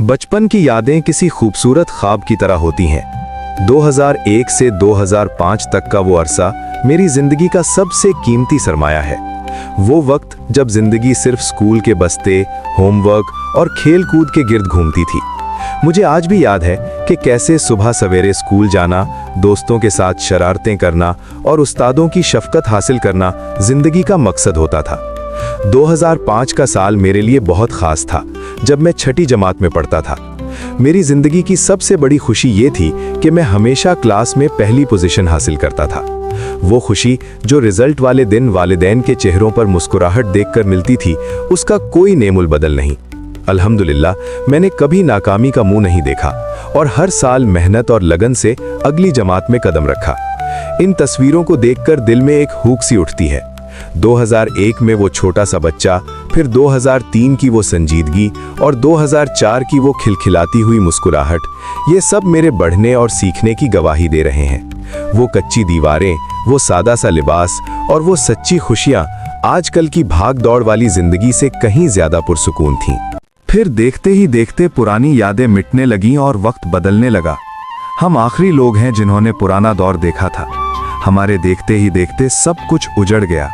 बचपन की यादें किसी खूबसूरत ख्वाब की तरह होती हैं। 2001 से 2005 तक का वो अरसा मेरी जिंदगी का सबसे कीमती सरमाया है। वो वक्त जब जिंदगी सिर्फ स्कूल के बस्ते, होमवर्क और खेल कूद के गिर्द घूमती थी। मुझे आज भी याद है कि कैसे सुबह सवेरे स्कूल जाना, दोस्तों के साथ शरारतें करना और उस्तादों की शफकत हासिल करना जिंदगी का मकसद होता था। 2005 का साल मेरे लिए बहुत खास था, जब मैं छठी जमात में पढ़ता था। मेरी जिंदगी की सबसे बड़ी खुशी ये थी कि मैं हमेशा क्लास में पहली पोजीशन हासिल करता था। वो खुशी जो रिजल्ट वाले दिन वालिदैन के चेहरों पर मुस्कुराहट देखकर मिलती थी, उसका कोई नेमुल बदल नहीं। अल्हम्दुलिल्लाह, मैंने कभी नाकामी का मुंह नहीं देखा और हर साल मेहनत और लगन से अगली जमात में कदम रखा। इन तस्वीरों को देखकर दिल में एक हूक सी उठती है। 2001 में वो छोटा सा बच्चा, फिर 2003 की वो संजीदगी और 2004 की वो खिलखिलाती हुई मुस्कुराहट, ये सब मेरे बढ़ने और सीखने की गवाही दे रहे हैं। वो कच्ची दीवारें, वो सादा सा लिबास और वो सच्ची खुशियां आजकल की भाग दौड़ वाली जिंदगी से कहीं ज्यादा पुरसुकून थीं। फिर देखते ही देखते पुरानी यादें मिटने लगीं और वक्त बदलने लगा। हम आखिरी लोग हैं जिन्होंने पुराना दौर देखा था। हमारे देखते ही देखते सब कुछ उजड़ गया।